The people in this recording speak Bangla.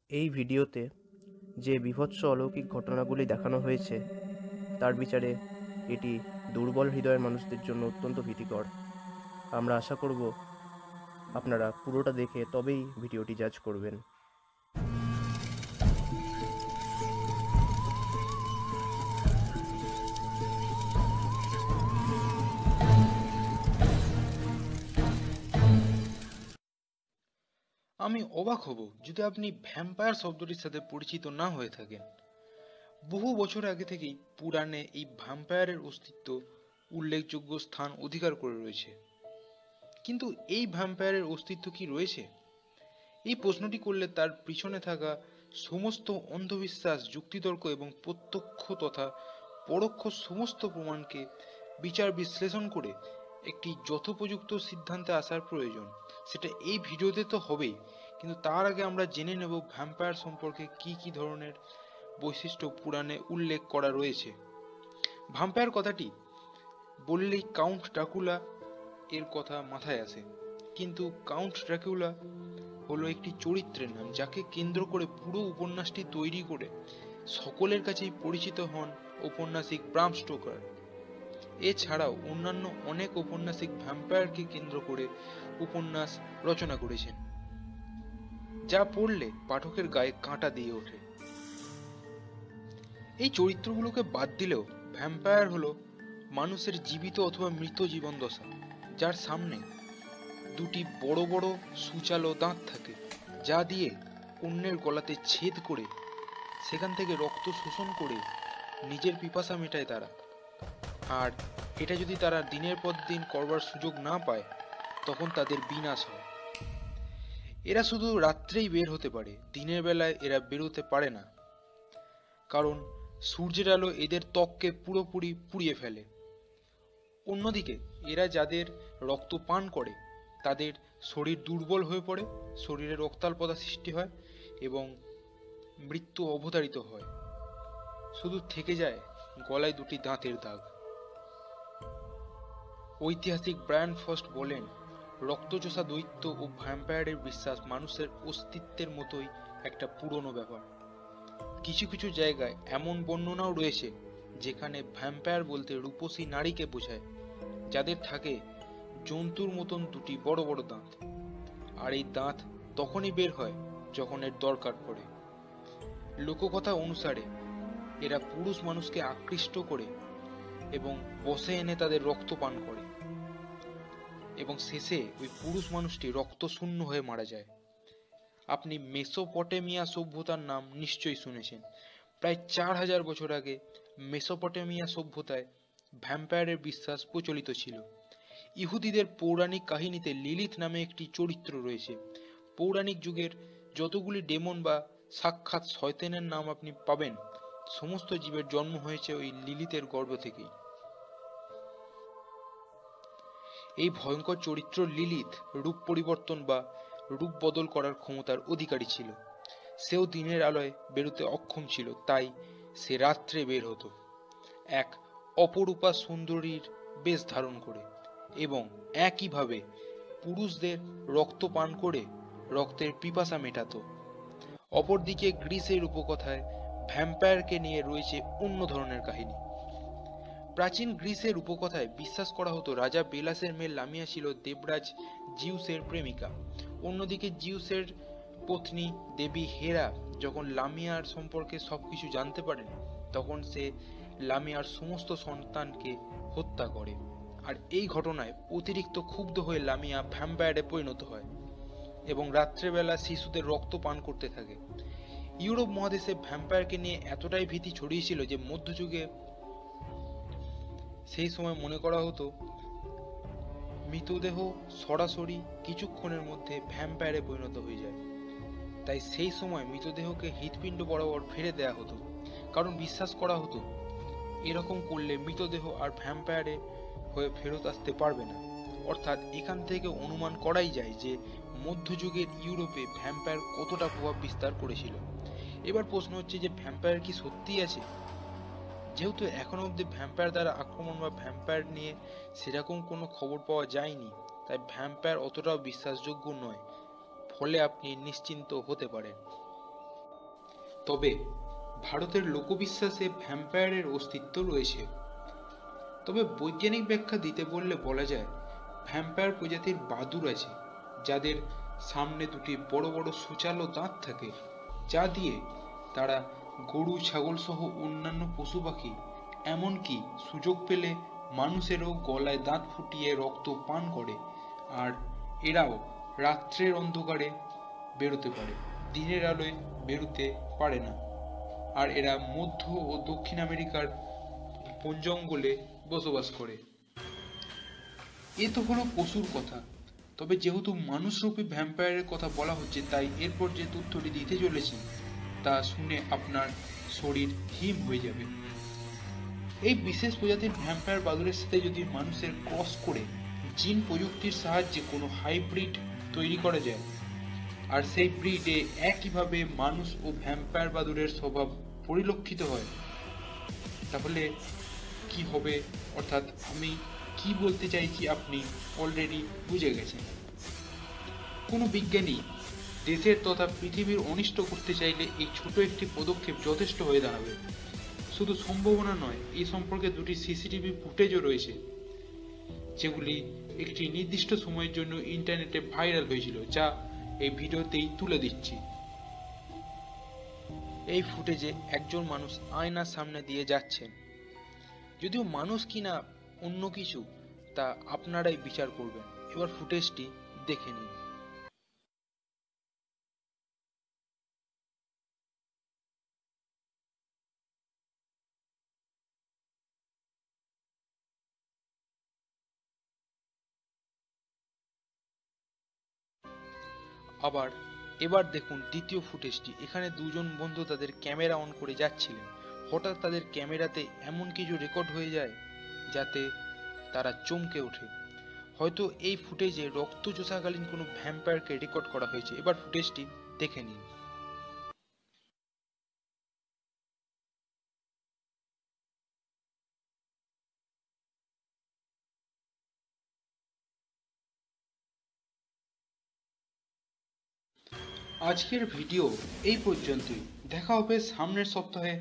এই ভিডিওতে যে বীভৎস অলৌকিক ঘটনাগুলি দেখানো হয়েছে তার বিচারে এটি দুর্বল হৃদয়ের মানুষদের জন্য অত্যন্ত ভীতিকর। আমরা আশা করব আপনারা পুরোটা দেখে তবেই ভিডিওটি জাজ করবেন। আমি অবাক হব যদি আপনি ভ্যাম্পায়ার শব্দটির সাথে পরিচিত না হয়ে থাকেন। বহু বছর আগে থেকেই পুরাণে এই ভ্যাম্পায়ারের অস্তিত্ব উল্লেখযোগ্য স্থান অধিকার করে রয়েছে। কিন্তু এই ভ্যাম্পায়ারের অস্তিত্ব কি রয়েছে? এই প্রশ্নটি করলে তার পিছনে থাকা সমস্ত অন্ধবিশ্বাস, যুক্তিতর্ক এবং প্রত্যক্ষ তথা পরোক্ষ সমস্ত প্রমাণকে বিচার বিশ্লেষণ করে একটি যথোপযুক্ত সিদ্ধান্তে আসার প্রয়োজন। সেটা এই ভিডিওতে তো হবেই, কিন্তু তার আগে আমরা জেনে নেব ভ্যাম্পায়ার সম্পর্কে কি কি ধরনের বৈশিষ্ট্য পুরাণে উল্লেখ করা রয়েছে। ভ্যাম্পায়ার কথাটি বললেই কাউন্ট ড্রাকুলা এর কথা মাথায় আসে, কিন্তু কাউন্ট ড্রাকুলা হলো একটি চরিত্রের নাম যাকে কেন্দ্র করে পুরো উপন্যাসটি তৈরি করে সকলের কাছেই পরিচিত হন ঔপন্যাসিক ব্রাম স্টোকার। এছাড়াও অন্যান্য অনেক ঔপন্যাসিক ভ্যাম্পায়ারকে কেন্দ্র করে উপন্যাস রচনা করেছেন, যা পড়লে পাঠকের গায়ে কাঁটা দিয়ে ওঠে। এই চরিত্রগুলোকে বাদ দিলেও ভ্যাম্পায়ার হলো মানুষের জীবিত অথবা মৃত জীবন দশা, যার সামনে দুটি বড় বড় সূচালো দাঁত থাকে, যা দিয়ে অন্যের গলাতে ছেদ করে সেখান থেকে রক্ত শোষণ করে নিজের পিপাসা মেটায় তারা। আর এটা যদি তারা দিনের পর দিন করবার সুযোগ না পায়, তখন তাদের বিনাশ হয়। এরা শুধু রাত্রেই বের হতে পারে, দিনের বেলায় এরা বেরোতে পারে না, কারণ সূর্যের আলো এদের ত্বককে পুরোপুরি পুড়িয়ে ফেলে। অন্যদিকে এরা যাদের রক্ত পান করে তাদের শরীর দুর্বল হয়ে পড়ে, শরীরে রক্তাল্পতা সৃষ্টি হয় এবং মৃত্যু অবধারিত হয়। শুধু থেকে যায় গলায় দুটি দাঁতের দাগ। ঐতিহাসিক ব্রায়ান ফ্রস্ট বলেন, রক্তচোষা দৈত্য ও ভ্যাম্পায়ারের বিশ্বাস মানুষের অস্তিত্বের মতোই একটা পুরনো ব্যাপার। কিছু কিছু জায়গায় এমন বর্ণনাও রয়েছে যেখানে ভ্যাম্পায়ার বলতে রূপসী নারীকে বোঝায়, যাদের থাকে জন্তুর মতন দুটি বড় বড় দাঁত, আর এই দাঁত তখনই বের হয় যখন এর দরকার পড়ে। লোককথা অনুসারে এরা পুরুষ মানুষকে আকৃষ্ট করে এবং বশে এনে তাদের রক্ত পান করে, এবং শেষে ওই পুরুষ মানুষটি রক্ত শূন্য হয়ে মারা যায়। আপনি মেসোপটেমিয়া সভ্যতার নাম নিশ্চয়ই শুনেছেন। প্রায় 4000 বছর আগে মেসোপটেমিয়া সভ্যতায় ভ্যাম্পায়ারের বিশ্বাস প্রচলিত ছিল। ইহুদিদের পৌরাণিক কাহিনীতে লিলিথ নামে একটি চরিত্র রয়েছে। পৌরাণিক যুগের যতগুলি ডেমন বা সাক্ষাৎ শয়তানের নাম আপনি পাবেন, সমস্ত জীবের জন্ম হয়েছে ওই লিলিথের গর্ভ থেকেই। এই ভয়ঙ্কর চরিত্র লিলিথ রূপ পরিবর্তন বা রূপ বদল করার ক্ষমতার অধিকারী ছিল। সেও দিনের আলোয় বেরোতে অক্ষম ছিল, তাই সে রাত্রে বের হতো এক অপরূপা সুন্দরীর বেশ ধারণ করে, এবং একইভাবে পুরুষদের রক্ত পান করে রক্তের পিপাসা মেটাতো। অপরদিকে গ্রিসের উপকথায় ভ্যাম্পায়ারকে নিয়ে রয়েছে অন্য ধরনের কাহিনী। প্রাচীন গ্রিসের উপকথায় বিশ্বাস করা হতো রাজা বেলাসের মেয়ে লামিয়া ছিল দেবরাজ জিউসের প্রেমিকা। অন্যদিকে জিউসের পত্নী দেবী হেরা যখন লামিয়ার সম্পর্কে সবকিছু জানতে পারেন, তখন সে লামিয়ার সমস্ত সন্তানকে হত্যা করে, আর এই ঘটনায় অতিরিক্ত ক্ষুব্ধ হয়ে লামিয়া ভ্যাম্পায়ারে পরিণত হয় এবং রাত্রেবেলা শিশুদের রক্ত পান করতে থাকে। ইউরোপ মহাদেশে ভ্যাম্পায়ারকে নিয়ে এতটাই ভীতি ছড়িয়েছিল যে মধ্যযুগে সেই সময় মনে করা হতো মৃতদেহ সরাসরি কিছুক্ষণের মধ্যে ভ্যাম্পায়ারে পরিণত হয়ে যায়। তাই সেই সময় মৃতদেহকে হৃৎপিণ্ড বরাবর ফেলে দেয়া হতো, কারণ বিশ্বাস করা হতো এরকম করলে মৃতদেহ আর ভ্যাম্পায়ারে হয়ে ফেরত আসতে পারবে না। অর্থাৎ এখান থেকে অনুমান করাই যায় যে মধ্যযুগের ইউরোপে ভ্যাম্পায়ার কতটা প্রভাব বিস্তার করেছিল। এবার প্রশ্ন হচ্ছে যে ভ্যাম্পায়ার কি সত্যিই আছে? যেহেতু এখনো অবধি ভ্যাম্পায়ার দ্বারা আক্রমণ বা ভ্যাম্পায়ার নিয়ে সেরকম কোনো খবর পাওয়া যায়নি, তাই ভ্যাম্পায়ার অতটাও বিশ্বাসযোগ্য নয়, ফলে আপনি নিশ্চিন্ত হতে পারেন। তবে ভারতের লোকবিশ্বাসে ভ্যাম্পায়ারের অস্তিত্ব রয়েছে। তবে বৈজ্ঞানিক ব্যাখ্যা দিতে বললে বলা যায়, ভ্যাম্পায়ার প্রজাতির বাদুড় আছে যাদের সামনে দুটি বড় বড় সূচালো দাঁত থাকে, যা দিয়ে তারা গরু, ছাগল সহ অন্যান্য পশু পাখি, এমনকি সুযোগ পেলে মানুষেরও গলায় দাঁত ফুটিয়ে রক্ত পান করে। আর এরাও রাত্রের অন্ধকারে বেরোতে পারে, দিনের আলোয় বেরোতে পারে না। আর এরা মধ্য ও দক্ষিণ আমেরিকার বন জঙ্গলে বসবাস করে। এ তো হলো পশুর কথা। তবে যেহেতু মানুষরূপী ভ্যাম্পায়ারের কথা বলা হচ্ছে, তাই এরপর যে তথ্যটি দিতে চলেছি তা শুনে আপনার শরীর হিম হয়ে যাবে। এই বিশেষ প্রজাতির ভ্যাম্পায়ার বাদুড়ের সাথে যদি মানুষের ক্রস করে জিন প্রযুক্তির সাহায্যে কোনো হাইব্রিড তৈরি করা যায়, আর সেই ব্রিডে একইভাবে মানুষ ও ভ্যাম্পায়ার বাদুড়ের স্বভাব পরিলক্ষিত হয়, তাহলে কি হবে, অর্থাৎ আমি কি বলতে চাইছি আপনি অলরেডি বুঝে গেছেন। কোনো বিজ্ঞানী দেশের তথা পৃথিবীর অনিষ্ট করতে চাইলে এই ছোট একটি পদক্ষেপ যথেষ্ট হয়ে দাঁড়াবে। শুধু সম্ভাবনা নয়, এই সম্পর্কে দুটি সিসিটিভি ফুটেজও রয়েছে, যেগুলি একটি নির্দিষ্ট সময়ের জন্য ইন্টারনেটে ভাইরাল হয়েছিল, যা এই ভিডিওতেই তুলে দিচ্ছি। এই ফুটেজে একজন মানুষ আয়নার সামনে দিয়ে যাচ্ছেন। যদিও মানুষ কিনা অন্য কিছু, তা আপনারাই বিচার করবেন। এবার ফুটেজটি দেখে নিন। এবার দেখুন দ্বিতীয় ফুটেজটি। এখানে দুজন বন্ধু তাদের ক্যামেরা অন করে যাচ্ছিলেন। হঠাৎ তাদের ক্যামেরাতে এমন কিছু রেকর্ড হয়ে যায় যাতে তারা চমকে ওঠে। হয়তো এই ফুটেজে রক্ত চোষাকালীন কোনো ভ্যাম্পায়ারকে রেকর্ড করা হয়েছে। এবার ফুটেজটি দেখে নিন। আজকের ভিডিও এই পর্যন্তই। দেখা হবে সামনের সপ্তাহে